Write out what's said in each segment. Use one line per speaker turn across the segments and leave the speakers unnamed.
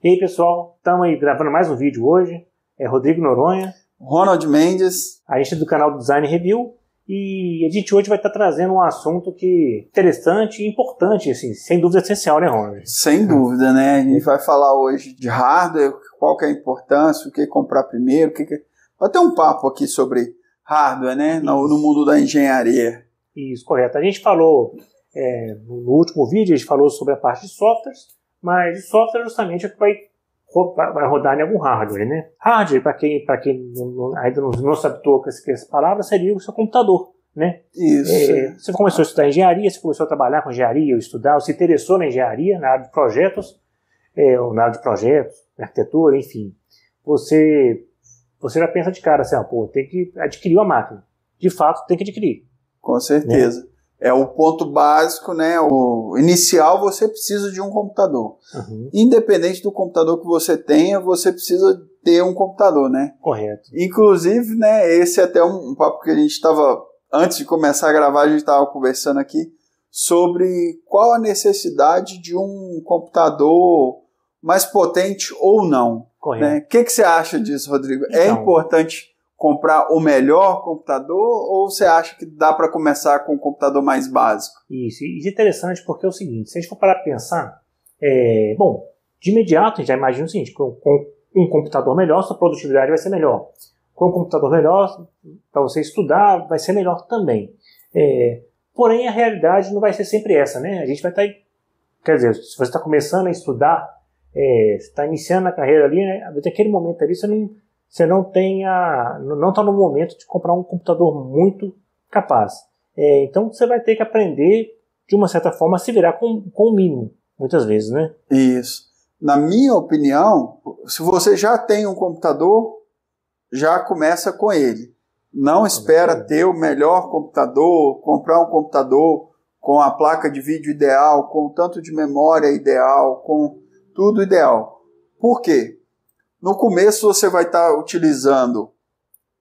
E aí, pessoal, estamos aí gravando mais um vídeo hoje. É Rodrigo Noronha,
Ronald Mendes,
a gente é do canal do Design Review, e a gente hoje vai estar trazendo um assunto que interessante e importante, assim, sem dúvida essencial, né, Ronald?
Sem dúvida, né? A gente vai falar hoje de hardware, qual que é a importância, o que comprar primeiro, vai ter um papo aqui sobre hardware, né, no mundo da engenharia.
Isso, correto. A gente falou, no último vídeo, a gente falou sobre a parte de softwares, mas de software justamente é que vai rodar em algum hardware, né? Hardware, para quem ainda não se habituou com essa palavra, seria o seu computador, né?
Isso.
Você começou a estudar engenharia, você começou a trabalhar com engenharia, ou estudar, ou se interessou na engenharia, na área de projetos, ou na área de projetos, na arquitetura, enfim. Você já pensa de cara assim, tem que adquirir uma máquina. De fato, tem que adquirir.
Com certeza. Né? É o ponto básico, né? O inicial, você precisa de um computador.
Uhum.
Independente do computador que você tenha, você precisa ter um computador, né?
Correto.
Inclusive, né, esse é até um papo que a gente estava, antes de começar a gravar, a gente estava conversando aqui sobre qual a necessidade de um computador mais potente ou não.
Correto.
Né? O que você acha disso, Rodrigo?
Então,
é importante comprar o melhor computador ou você acha que dá para começar com um computador mais básico?
Isso é interessante porque é o seguinte, se a gente for parar para pensar, de imediato a gente já imagina o seguinte, com um computador melhor, sua produtividade vai ser melhor. Com um computador melhor, para você estudar, vai ser melhor também. Porém, a realidade não vai ser sempre essa, né? A gente vai estar, quer dizer, se você está começando a estudar, você está iniciando a carreira ali, né? Naquele momento ali você não está no momento de comprar um computador muito capaz. Então você vai ter que aprender, de uma certa forma, a se virar com o mínimo, muitas vezes, né?
Isso. Na minha opinião, se você já tem um computador, já começa com ele. Não espera ter o melhor computador, comprar um computador com a placa de vídeo ideal, com tanto de memória ideal, com tudo ideal. Por quê? No começo você vai estar utilizando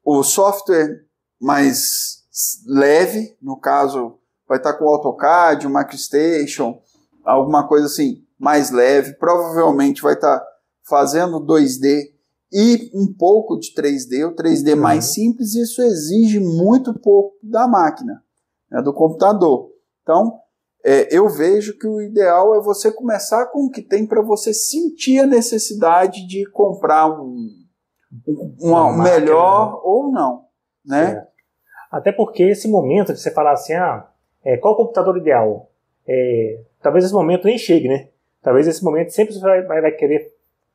o software mais leve, no caso vai estar com o AutoCAD, o MicroStation, alguma coisa assim mais leve, provavelmente vai estar fazendo 2D e um pouco de 3D, o 3D mais simples, isso exige muito pouco da máquina, né, do computador. Então, eu vejo que o ideal é você começar com o que tem para você sentir a necessidade de comprar um melhor ou não, né?
Até porque esse momento de você falar assim, qual o computador ideal? Talvez esse momento nem chegue, né? Talvez esse momento sempre você vai querer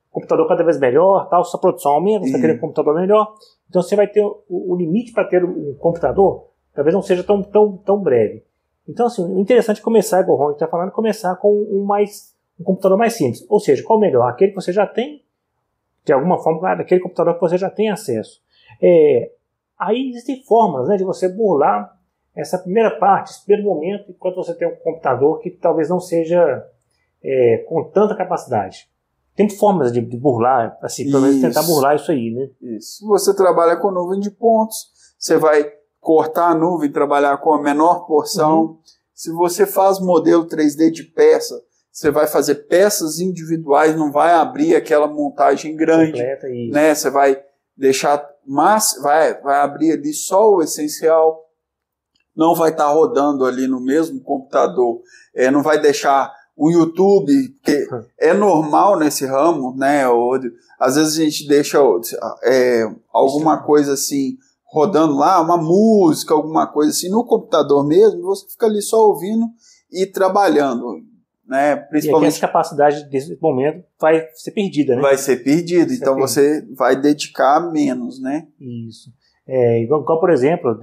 computador cada vez melhor, tal, sua produção aumenta, você vai querer um computador melhor. Então você vai ter o limite para ter um computador, talvez não seja tão breve. Então, assim, o interessante é começar, igual o Ron está falando, começar com um computador mais simples. Ou seja, qual o melhor? Aquele que você já tem, de alguma forma, aquele computador que você já tem acesso. Aí existem formas, né, de você burlar essa primeira parte, esse primeiro momento, enquanto você tem um computador que talvez não seja com tanta capacidade. Tem formas de burlar, assim, pelo menos tentar burlar isso aí, né?
Isso. Se você trabalha com nuvem de pontos, você vai cortar a nuvem, trabalhar com a menor porção. Se você faz modelo 3D de peça, você vai fazer peças individuais, não vai abrir aquela montagem grande.
Completa, isso.
Né? Você vai deixar, vai abrir ali só o essencial, não vai estar rodando ali no mesmo computador, não vai deixar o YouTube, porque é normal nesse ramo, né? Às vezes a gente deixa alguma coisa assim rodando lá, uma música, alguma coisa assim, no computador mesmo, você fica ali só ouvindo e trabalhando, né? Principalmente,
e essa capacidade desse momento vai ser perdida, né?
Vai ser perdida, então você vai dedicar menos, né?
Isso. Igual, por exemplo,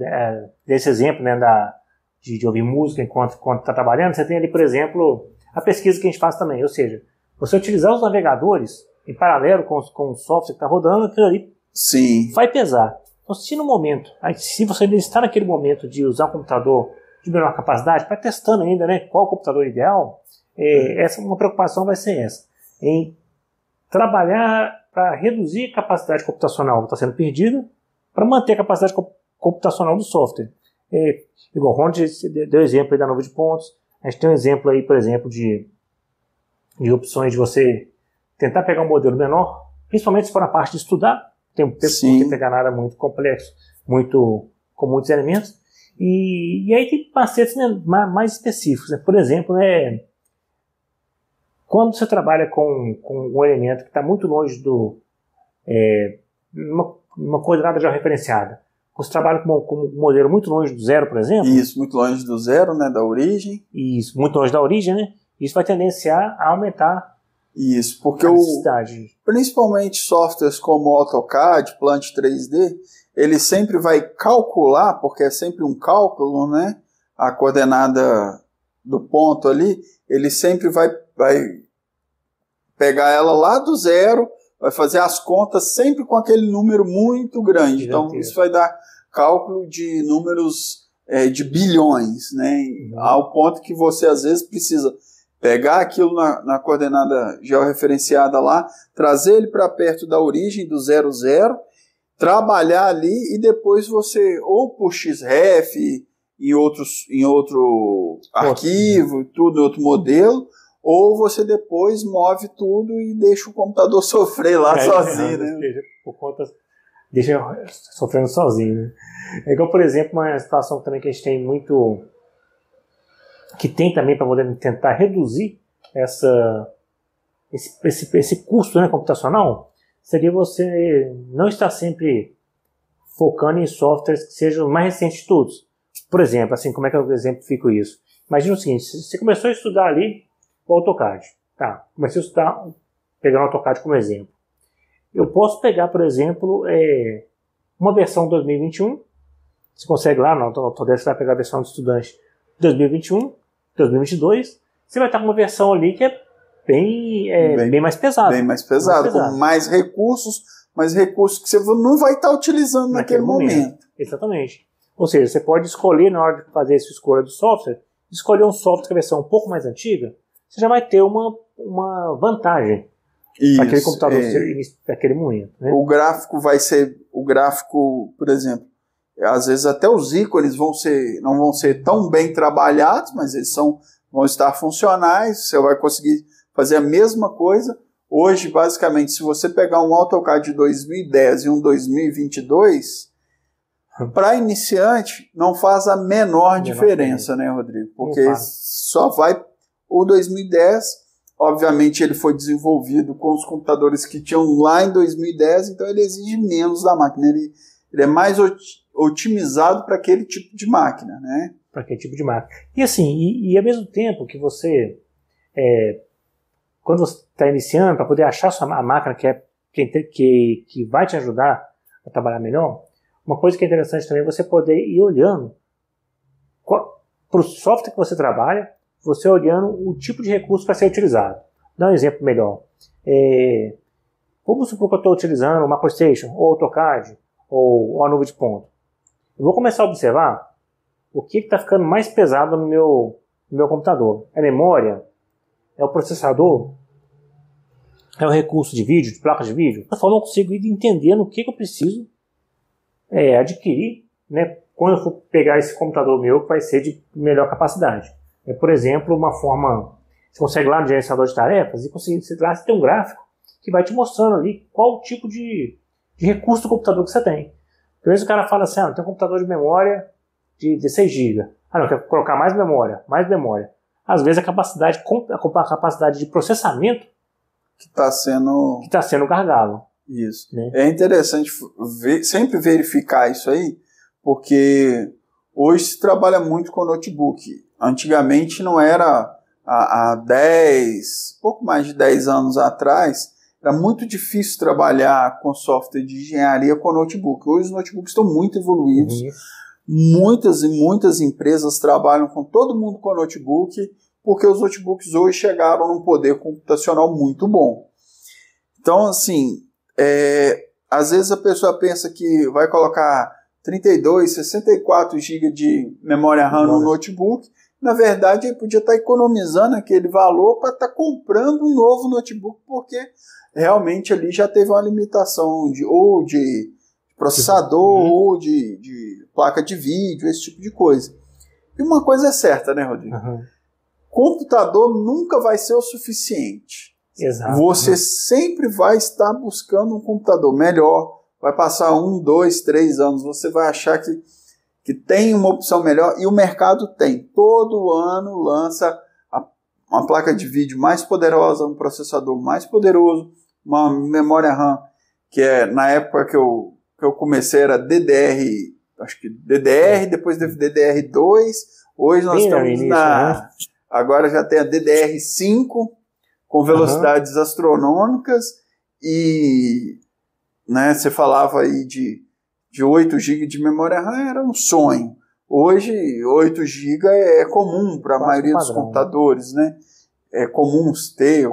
desse exemplo, né, de ouvir música enquanto está trabalhando, você tem ali, por exemplo, a pesquisa que a gente faz também, ou seja, você utilizar os navegadores em paralelo com o software que está rodando, aquilo ali vai pesar. Então, se no momento, se você está naquele momento de usar um computador de menor capacidade, vai testando ainda, né, qual o computador ideal, uma preocupação vai ser essa, em trabalhar para reduzir a capacidade computacional que está sendo perdida, para manter a capacidade computacional do software. Igual o Ron deu exemplo aí da nuvem de pontos, a gente tem um exemplo aí, por exemplo, de opções de você tentar pegar um modelo menor, principalmente se for na parte de estudar, não tem que pegar nada muito complexo, com muitos elementos. E aí tem macetes, né, mais específicos. Né? Por exemplo, né, quando você trabalha com um elemento que está muito longe uma coordenada georreferenciada, você trabalha com um modelo muito longe do zero, por exemplo.
Isso, muito longe do zero, né, da origem.
Isso, muito longe da origem, né? Isso vai tendenciar a aumentar
isso, porque
a necessidade.
Principalmente softwares como AutoCAD, Plant 3D, ele sempre vai calcular, porque é sempre um cálculo, né? A coordenada do ponto ali, ele sempre vai pegar ela lá do zero, vai fazer as contas sempre com aquele número muito grande. Então, isso vai dar cálculo de números de bilhões, né? Ao ponto que você, às vezes, precisa pegar aquilo na coordenada georreferenciada lá, trazer ele para perto da origem do 0, 0, trabalhar ali e depois você, ou por XREF, em outro arquivo, tudo, outro modelo, ou você depois move tudo e deixa o computador sofrer lá sozinho, né?
Deixa sofrendo sozinho, né? É igual, por exemplo, uma situação também que a gente tem muito, que tem também para poder tentar reduzir esse custo, né, computacional, seria você não estar sempre focando em softwares que sejam os mais recentes de todos. Por exemplo, assim, como é que eu exemplifico isso? Imagina o seguinte, você começou a estudar ali o AutoCAD. Tá, comecei a estudar pegando o AutoCAD como exemplo. Eu posso pegar, por exemplo, uma versão 2021, você consegue lá, no Autodesk você vai pegar a versão do estudante 2021, 2022, você vai estar com uma versão ali que é bem mais pesada.
Bem mais pesada, com mais recursos que você não vai estar utilizando naquele momento.
Exatamente. Ou seja, você pode escolher, na hora de fazer essa escolha do software, escolher um software com a versão um pouco mais antiga, você já vai ter uma vantagem para aquele computador naquele momento. Né?
O gráfico vai ser, por exemplo, às vezes até os ícones não vão ser tão bem trabalhados, mas eles vão estar funcionais, você vai conseguir fazer a mesma coisa. Hoje, basicamente, se você pegar um AutoCAD de 2010 e um 2022, para iniciante não faz a menor diferença, né, Rodrigo? Porque só vai... O 2010, obviamente, ele foi desenvolvido com os computadores que tinham lá em 2010, então ele exige menos da máquina. Ele é mais otimizado para aquele tipo de máquina, né?
Para aquele tipo de máquina. E assim, e ao mesmo tempo que você, quando você está iniciando, para poder achar a máquina que vai te ajudar a trabalhar melhor, uma coisa que é interessante também é você poder ir olhando para o software que você trabalha, você olhando o tipo de recurso que vai ser utilizado. Dá um exemplo melhor. Vamos supor que eu estou utilizando uma PlayStation, ou AutoCAD, ou a nuvem de ponto. Eu vou começar a observar o que está ficando mais pesado no meu computador. É a memória? É o processador? É o recurso de vídeo, de placa de vídeo? Dessa forma eu consigo ir entendendo o que eu preciso adquirir, né, quando eu for pegar esse computador meu que vai ser de melhor capacidade. Por exemplo, uma forma... Você consegue lá no gerenciador de tarefas e lá você tem um gráfico que vai te mostrando ali qual o tipo de recurso do computador que você tem. Às vezes o cara fala assim, tem um computador de memória de 16 GB. Não, quer colocar mais memória. Às vezes a capacidade de processamento
que está sendo
gargalo.
Isso. Né? É interessante sempre verificar isso aí, porque hoje se trabalha muito com notebook. Antigamente não era há pouco mais de 10 anos atrás, era muito difícil trabalhar com software de engenharia com notebook. Hoje os notebooks estão muito evoluídos. Muitas e muitas empresas trabalham com todo mundo com notebook, porque os notebooks hoje chegaram num poder computacional muito bom. Então, assim, às vezes a pessoa pensa que vai colocar 32, 64 GB de memória RAM no notebook. Na verdade, ele podia estar economizando aquele valor para estar comprando um novo notebook, porque realmente ali já teve uma limitação de processador ou de placa de vídeo, esse tipo de coisa. E uma coisa é certa, né, Rodrigo? Computador nunca vai ser o suficiente.
Exato.
Você sempre vai estar buscando um computador melhor, vai passar 1, 2, 3 anos, você vai achar que tem uma opção melhor, e o mercado tem. Todo ano lança uma placa de vídeo mais poderosa, um processador mais poderoso, uma memória RAM, que na época que eu comecei era DDR, acho que DDR, depois DDR2, hoje nós estamos agora já tem a DDR5, com velocidades astronômicas, e né, você falava aí de 8 GB de memória RAM, era um sonho. Hoje, 8 GB é comum para a maioria dos computadores, né? É comum ter,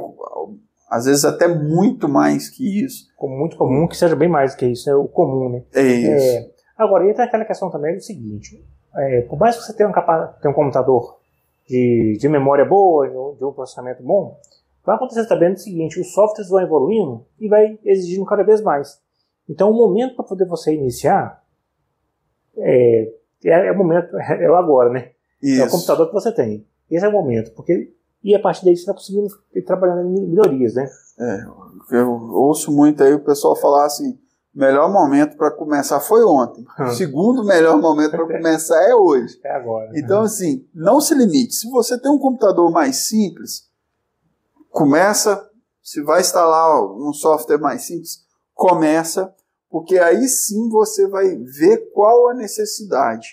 às vezes até muito mais que isso.
Muito comum que seja bem mais que isso, é o comum, né?
É isso.
Agora, entra aquela questão também do seguinte, por mais que você tenha um computador de memória boa, de um processamento bom, vai acontecer também o seguinte, os softwares vão evoluindo e vai exigindo cada vez mais. Então, o momento para poder você iniciar é o momento, é o agora, né?
Isso.
É o computador que você tem. Esse é o momento, e a partir daí você está conseguindo ir trabalhando em melhorias, né?
Eu ouço muito aí o pessoal falar assim, melhor momento para começar foi ontem. O segundo melhor momento para começar é hoje.
É agora.
Então, assim, não se limite. Se você tem um computador mais simples, começa, se vai instalar um software mais simples, começa, porque aí sim você vai ver qual a necessidade.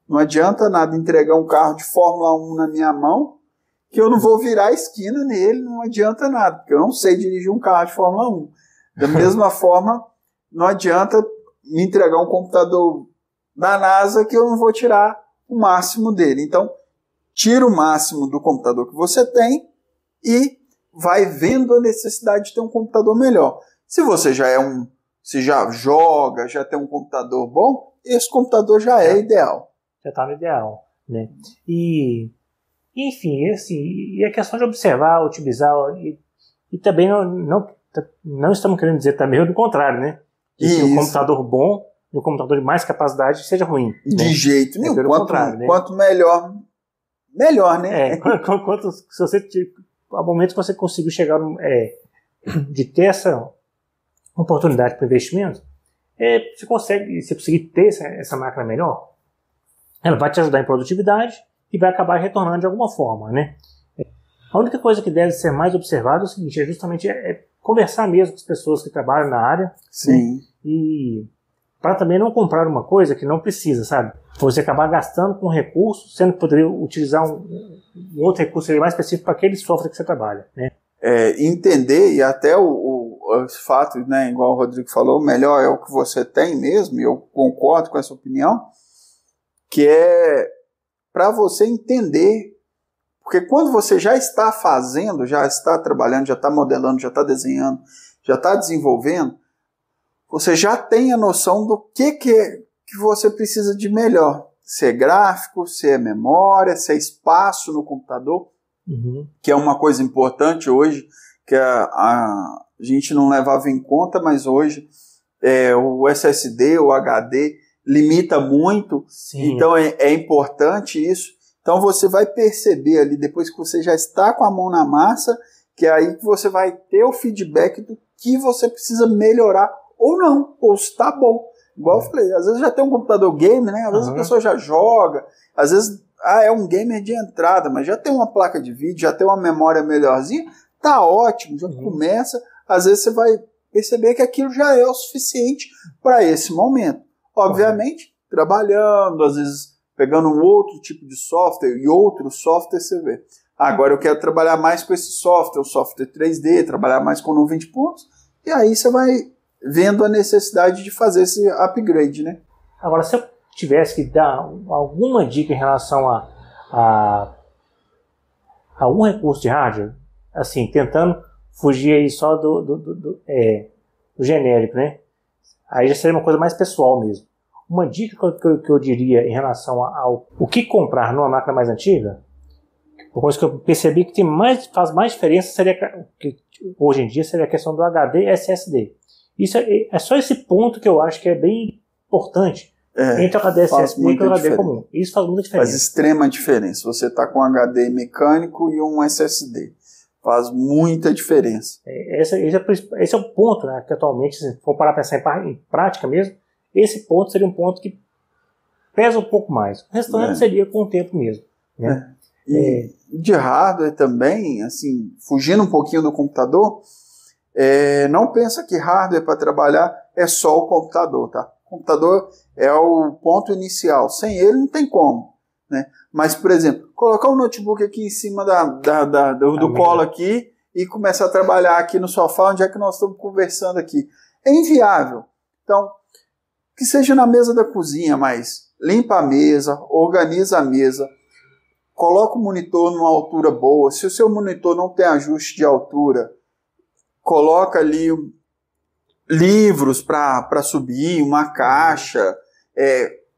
Não adianta nada entregar um carro de Fórmula 1 na minha mão, que eu não vou virar a esquina nele, não adianta nada, porque eu não sei dirigir um carro de Fórmula 1. Da mesma forma, não adianta me entregar um computador da NASA que eu não vou tirar o máximo dele. Então, tira o máximo do computador que você tem e vai vendo a necessidade de ter um computador melhor. Se você se já joga, já tem um computador bom, esse computador já é ideal.
Já está no ideal, né? Enfim, e a questão de observar, otimizar, e também não estamos querendo dizer também o contrário, né? Que um computador bom, um computador de mais capacidade seja ruim.
De
né?
jeito nenhum.
Pelo contrário, né?
Quanto melhor, né?
Se você, ao momento que você conseguir chegar de ter essa oportunidade para investimento, você conseguir ter essa máquina melhor, ela vai te ajudar em produtividade e vai acabar retornando de alguma forma, né? A única coisa que deve ser mais observada é o seguinte, justamente conversar mesmo com as pessoas que trabalham na área.
Sim.
Né? E para também não comprar uma coisa que não precisa, sabe? Você acabar gastando com recurso, sendo que poderia utilizar um outro recurso mais específico para aquele software que você trabalha, né?
Entender, e até os fatos, né, igual o Rodrigo falou, o melhor é o que você tem mesmo, e eu concordo com essa opinião, que é para você entender, porque quando você já está fazendo, já está trabalhando, já está modelando, já está desenhando, já está desenvolvendo, você já tem a noção do que você precisa de melhor. Se é gráfico, se é memória, se é espaço no computador, que é uma coisa importante hoje, que a gente não levava em conta, mas hoje o SSD, o HD, limita muito. Sim. Então é importante isso. Então você vai perceber ali, depois que você já está com a mão na massa, que é aí que você vai ter o feedback do que você precisa melhorar ou não, ou se está bom. Igual eu falei, às vezes já tem um computador gamer, né? Às vezes a pessoa já joga, às vezes é um gamer de entrada, mas já tem uma placa de vídeo, já tem uma memória melhorzinha, tá ótimo, já começa. Às vezes você vai perceber que aquilo já é o suficiente para esse momento. Obviamente, trabalhando, às vezes pegando um outro tipo de software e outro software você vê. Agora eu quero trabalhar mais com esse software, o software 3D, trabalhar mais com nuvem de pontos, e aí você vai vendo a necessidade de fazer esse upgrade, né?
Agora, se eu tivesse que dar alguma dica em relação a um recurso de hardware, assim, tentando fugir aí só do genérico, né? Aí já seria uma coisa mais pessoal mesmo. Uma dica que eu diria em relação ao o que comprar numa máquina mais antiga, uma coisa que eu percebi que faz mais diferença que hoje em dia seria a questão do HD e SSD. Isso é só esse ponto que eu acho que é bem importante entre o HD SSD e o HD comum. Isso faz muita diferença.
Faz extrema diferença. Você está com um HD mecânico e um SSD. Faz muita diferença.
Esse é o ponto, né, que atualmente, se for parar para pensar em prática mesmo, esse ponto seria um ponto que pesa um pouco mais. O restante seria com o tempo mesmo. Né?
E de hardware também, assim, fugindo um pouquinho do computador, não pensa que hardware para trabalhar é só o computador, tá? O computador é o ponto inicial. Sem ele não tem como, né? Mas, por exemplo, colocar um notebook aqui em cima do colo aqui e começar a trabalhar aqui no sofá, onde é que nós estamos conversando aqui. É inviável. Então, que seja na mesa da cozinha, mas limpa a mesa, organiza a mesa, coloca o monitor numa altura boa. Se o seu monitor não tem ajuste de altura, coloca ali livros para subir, uma caixa,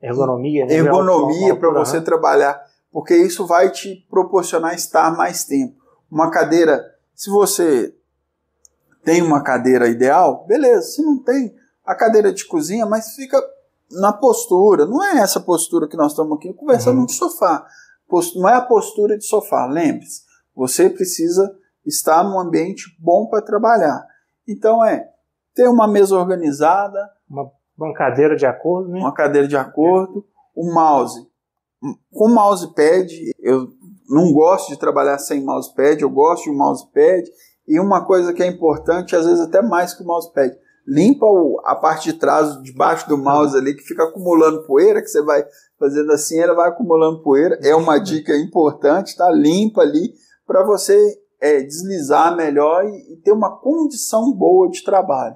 ergonomia, né?
Ergonomia para você trabalhar, porque isso vai te proporcionar estar mais tempo. Uma cadeira, se você tem uma cadeira ideal, beleza. Se não tem a cadeira de cozinha, mas fica na postura. Não é essa postura que nós estamos aqui conversando de sofá. Não é a postura de sofá, lembre-se. Você precisa estar num ambiente bom para trabalhar. Então ter uma mesa organizada,
uma cadeira de acordo, né?
Uma cadeira de acordo, um mouse. Com mousepad, eu não gosto de trabalhar sem mousepad, eu gosto de um mousepad. E uma coisa que é importante, às vezes até mais que o mousepad, limpa a parte de trás, debaixo do mouse ali, que fica acumulando poeira, que você vai fazendo assim, ela vai acumulando poeira. É uma dica importante, tá? Limpa ali, para você deslizar melhor e ter uma condição boa de trabalho.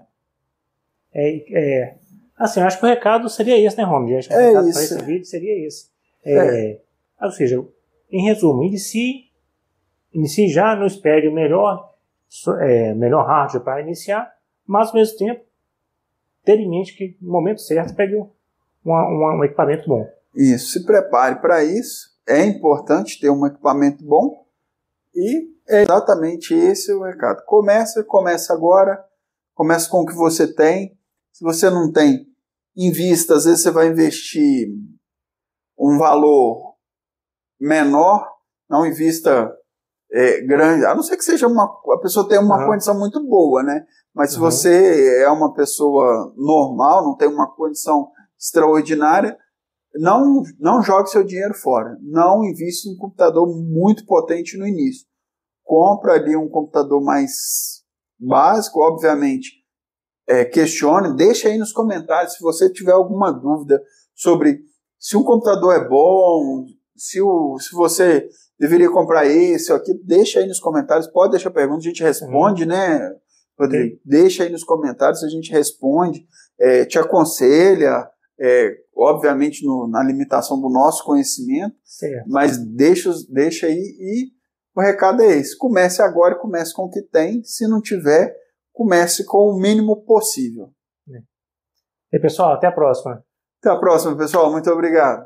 Assim, eu acho que o recado seria esse, né, Romulo? Acho que o recado para esse vídeo seria esse. Ou seja, em resumo, inicie já, não espere o melhor hardware para iniciar, mas ao mesmo tempo ter em mente que no momento certo pegue um equipamento bom.
Isso, se prepare para isso. É importante ter um equipamento bom e é exatamente esse o recado. Comece agora, comece com o que você tem. Se você não tem, invista. Às vezes você vai investir um valor menor, não invista grande, a não ser que seja a pessoa tenha uma condição muito boa, né? Mas se você é uma pessoa normal, não tem uma condição extraordinária, não jogue seu dinheiro fora. Não invista em um computador muito potente no início. Compra ali um computador mais básico, obviamente. Questione, deixa aí nos comentários se você tiver alguma dúvida sobre se um computador é bom, se você deveria comprar esse ou aquilo, deixa aí nos comentários, pode deixar pergunta, a gente responde, né, Rodrigo? Deixa aí nos comentários, a gente responde, te aconselha, obviamente na limitação do nosso conhecimento, mas deixa aí e o recado é esse, comece agora e comece com o que tem, se não tiver, comece com o mínimo possível.
E pessoal, até a próxima.
Até a próxima, pessoal. Muito obrigado.